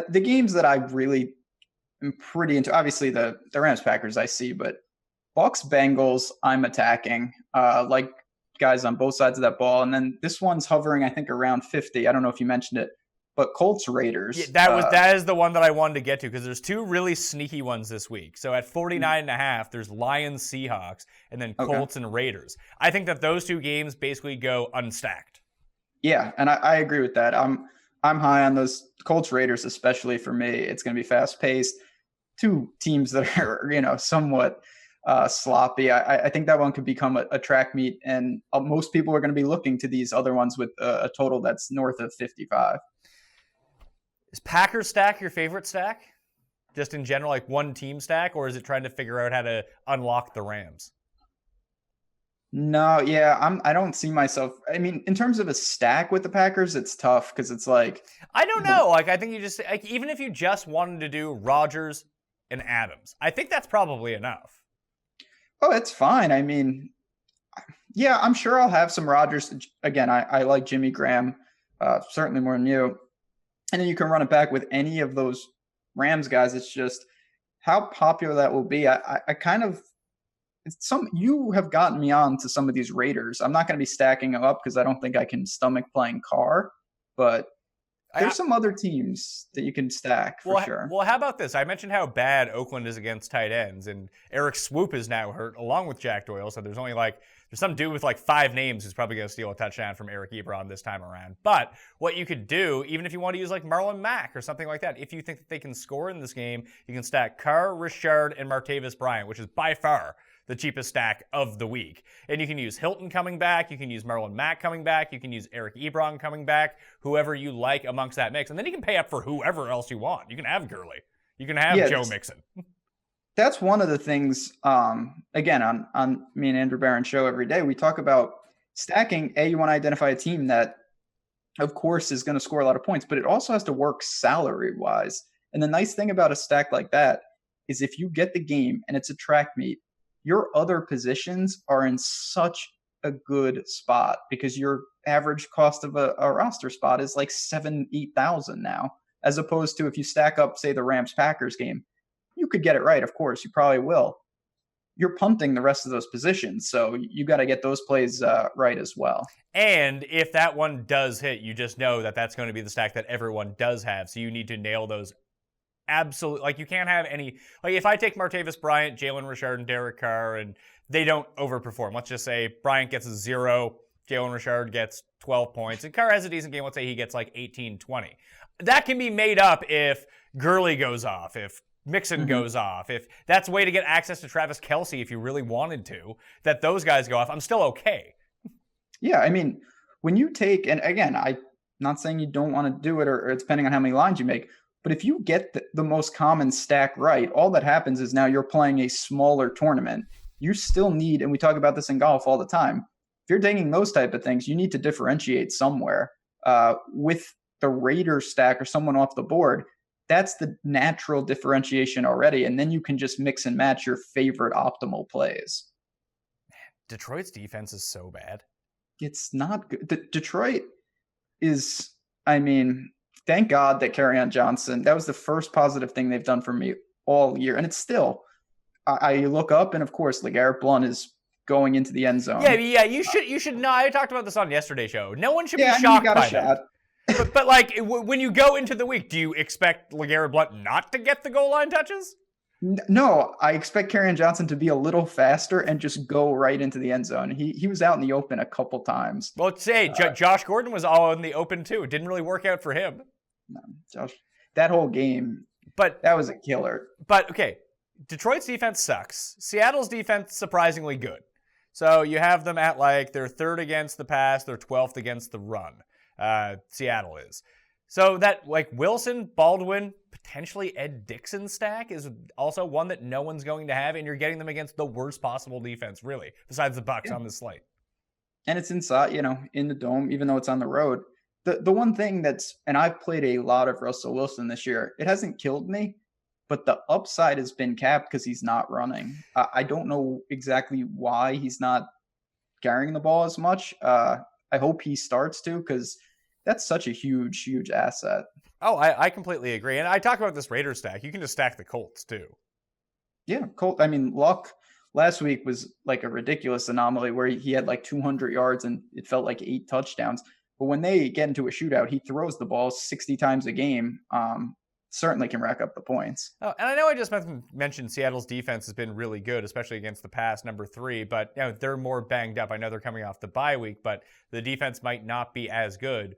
The games that I really am pretty into, obviously the Rams-Packers I see, but Bucs-Bengals I'm attacking, like guys on both sides of that ball. And then this one's hovering, I think, around 50. I don't know if you mentioned it. But Colts Raiders. Yeah, that is the one that I wanted to get to because there's two really sneaky ones this week. So at 49.5, there's Lions Seahawks and then Colts and Raiders. I think that those two games basically go unstacked. Yeah, and I agree with that. I'm high on those Colts Raiders, especially for me. It's going to be fast paced. Two teams that are somewhat sloppy. I think that one could become a track meet, and most people are going to be looking to these other ones with a total that's north of 55. Is Packers stack your favorite stack? Just in general, like one team stack, or is it trying to figure out how to unlock the Rams? No, yeah, I don't see myself. I mean, in terms of a stack with the Packers, it's tough because it's like I don't know. Like I think you just even if you just wanted to do Rodgers and Adams, I think that's probably enough. Oh, it's fine. I mean, yeah, I'm sure I'll have some Rodgers. Again, I like Jimmy Graham certainly more than you. And then you can run it back with any of those Rams guys. It's just how popular that will be. I kind of you have gotten me on to some of these Raiders. I'm not going to be stacking them up because I don't think I can stomach playing Carr, but there's some other teams that you can stack for sure. Well, how about this? I mentioned how bad Oakland is against tight ends, and Eric Swoop is now hurt along with Jack Doyle. So there's some dude with like 5 names who's probably going to steal a touchdown from Eric Ebron this time around. But what you could do, even if you want to use like Marlon Mack or something like that, if you think that they can score in this game, you can stack Carr, Richard, and Martavis Bryant, which is by far the cheapest stack of the week. And you can use Hilton coming back, you can use Marlon Mack coming back, you can use Eric Ebron coming back, whoever you like amongst that mix. And then you can pay up for whoever else you want. You can have Gurley. You can have Joe Mixon. That's one of the things, again, on me and Andrew Barron's show every day, we talk about stacking. You want to identify a team that, of course, is going to score a lot of points, but it also has to work salary-wise. And the nice thing about a stack like that is if you get the game and it's a track meet, your other positions are in such a good spot because your average cost of a roster spot is like $8,000 now, as opposed to if you stack up, say, the Rams-Packers game, you could get it right. Of course, you probably will. You're punting the rest of those positions, so you got to get those plays right as well. And if that one does hit, you just know that that's going to be the stack that everyone does have, so you need to nail those. Absolutely. Like, you can't have any, like, if I take Martavis Bryant, Jalen Richard, and Derek Carr, and they don't overperform, let's just say Bryant gets 0, Jalen Richard gets 12 points, and Carr has a decent game, let's say he gets like 18, 20. That can be made up if Gurley goes off, if Mixon goes off, if that's a way to get access to Travis Kelce if you really wanted to, that those guys go off, I'm still okay. Yeah, I mean, when you take, and again, I'm not saying you don't want to do it or depending on how many lines you make, but if you get the most common stack right, all that happens is now you're playing a smaller tournament. You still need, and we talk about this in golf all the time, if you're taking those type of things, you need to differentiate somewhere. With the Raider stack or someone off the board, that's the natural differentiation already, and then you can just mix and match your favorite optimal plays. Detroit's defense is so bad. It's not good. Detroit is, I mean, thank God that Kerryon Johnson, that was the first positive thing they've done for me all year. And it's still, I look up and of course, LeGarrette Blount is going into the end zone. Yeah, you should know. I talked about this on yesterday's show. No one should be shocked by that. But like, when you go into the week, do you expect LeGarrette Blount not to get the goal line touches? No, I expect Kerryon Johnson to be a little faster and just go right into the end zone. He was out in the open a couple times. Well, let's say Josh Gordon was all in the open too. It didn't really work out for him. No, Josh, that whole game, but that was a killer. But okay, Detroit's defense sucks. Seattle's defense surprisingly good. So you have them at like they're 3rd against the pass, they're 12th against the run. Seattle is. So that like Wilson, Baldwin, potentially Ed Dixon stack is also one that no one's going to have, and you're getting them against the worst possible defense, really, besides the Bucs on this slate. And it's inside, in the dome, even though it's on the road. The one thing that's, and I've played a lot of Russell Wilson this year, it hasn't killed me, but the upside has been capped because he's not running. I don't know exactly why he's not carrying the ball as much. I hope he starts to, because that's such a huge, huge asset. Oh, I completely agree. And I talk about this Raiders stack. You can just stack the Colts too. Yeah, I mean, Luck last week was like a ridiculous anomaly where he had like 200 yards and it felt like 8 touchdowns. But when they get into a shootout, he throws the ball 60 times a game. Certainly can rack up the points. Oh, and I know I just mentioned Seattle's defense has been really good, especially against the pass, number 3, but they're more banged up. I know they're coming off the bye week, but the defense might not be as good.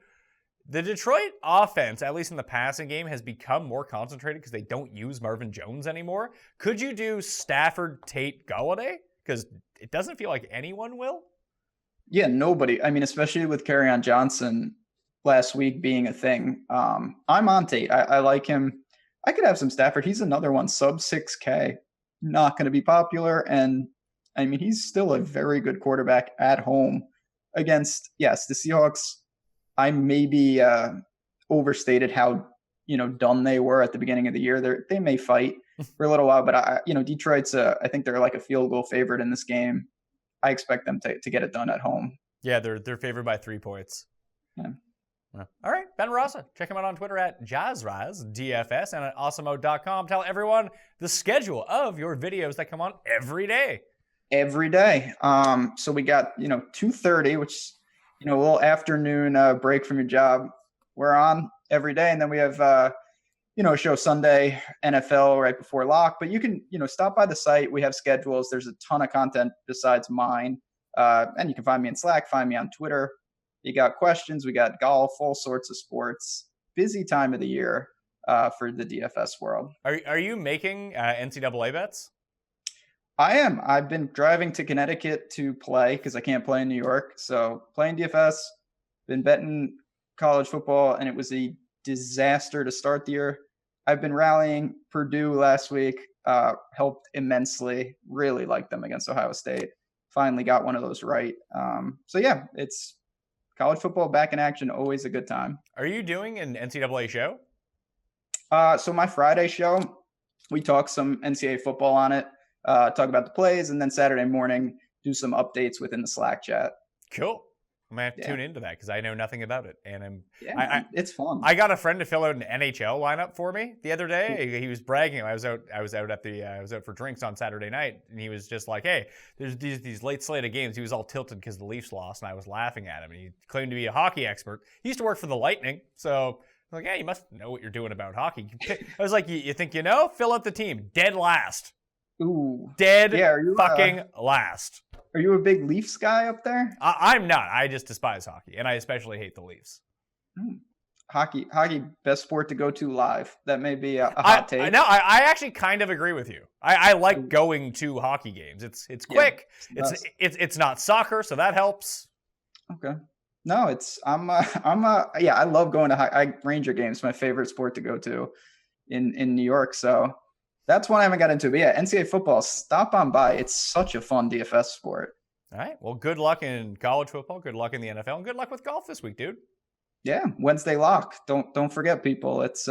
The Detroit offense, at least in the passing game, has become more concentrated because they don't use Marvin Jones anymore. Could you do Stafford, Tate, Golladay? Because it doesn't feel like anyone will. Yeah, nobody. I mean, especially with Kerryon Johnson last week being a thing. I'm on Tate. I like him. I could have some Stafford. He's another one, sub 6K. Not going to be popular. And I mean, he's still a very good quarterback at home against, yes, the Seahawks. I maybe overstated how, done they were at the beginning of the year. They may fight for a little while, but Detroit's I think they're like a field goal favorite in this game. I expect them to get it done at home. Yeah, they're favored by 3 points. Yeah. All right, Ben Rasa. Check him out on Twitter at JazzRazDFS and at awesomemode.com. Tell everyone the schedule of your videos that come on every day. Every day. So we got, 2:30, which, a little afternoon break from your job. We're on every day. And then we have, a show Sunday, NFL right before lock. But you can, stop by the site. We have schedules. There's a ton of content besides mine. And you can find me in Slack, find me on Twitter. You got questions. We got golf, all sorts of sports. Busy time of the year for the DFS world. Are you making NCAA bets? I am. I've been driving to Connecticut to play because I can't play in New York. So playing DFS, been betting college football, and it was a disaster to start the year. I've been rallying. Purdue last week helped immensely. Really liked them against Ohio State. Finally got one of those right. So yeah, it's college football back in action. Always a good time. Are you doing an NCAA show? So my Friday show, we talk some NCAA football on it. Talk about the plays, and then Saturday morning, do some updates within the Slack chat. Cool. I'm going to have to tune into that because I know nothing about it. And it's fun. I got a friend to fill out an NHL lineup for me the other day. He was bragging. I was out for drinks on Saturday night, and he was just like, hey, there's these late slate of games. He was all tilted because the Leafs lost, and I was laughing at him. And he claimed to be a hockey expert. He used to work for the Lightning, so I'm like, yeah, you must know what you're doing about hockey. I was like, you think you know? Fill out the team. Dead last. Ooh. Dead fucking last. Are you a big Leafs guy up there? I'm not. I just despise hockey, and I especially hate the Leafs. Hockey, best sport to go to live. That may be a hot take. I actually kind of agree with you. I like going to hockey games. It's quick. Yeah, it's not soccer, so that helps. Okay. No, I love going to Ranger games. My favorite sport to go to in New York. So that's one I haven't got into. But yeah, NCAA football, stop on by. It's such a fun DFS sport. All right. Well, good luck in college football. Good luck in the NFL. And good luck with golf this week, dude. Yeah, Wednesday lock. Don't forget, people. It's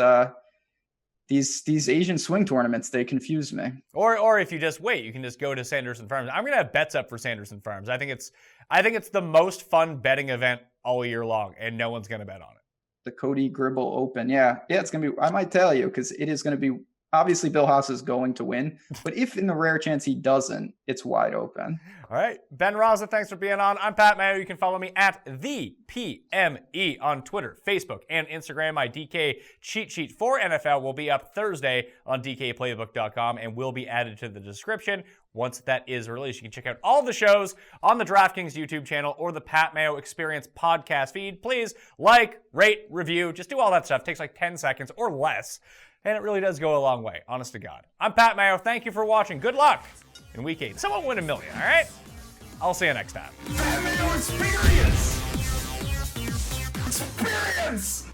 these Asian swing tournaments, they confuse me. Or if you just wait, you can just go to Sanderson Farms. I'm gonna have bets up for Sanderson Farms. I think it's the most fun betting event all year long, and no one's gonna bet on it. The Cody Gribble Open. Yeah, it's gonna be. I might tell you because it is gonna be. Obviously, Bill Haas is going to win, but if in the rare chance he doesn't, it's wide open. All right. Ben Rasa, thanks for being on. I'm Pat Mayo. You can follow me at the PME on Twitter, Facebook, and Instagram. My DK cheat sheet for NFL will be up Thursday on DKPlaybook.com and will be added to the description. Once that is released, you can check out all the shows on the DraftKings YouTube channel or the Pat Mayo Experience podcast feed. Please like, rate, review. Just do all that stuff. It takes like 10 seconds or less. And it really does go a long way, honest to God. I'm Pat Mayo. Thank you for watching. Good luck in Week 8. Someone win $1 million, all right? I'll see you next time. Pat Mayo Experience! Experience!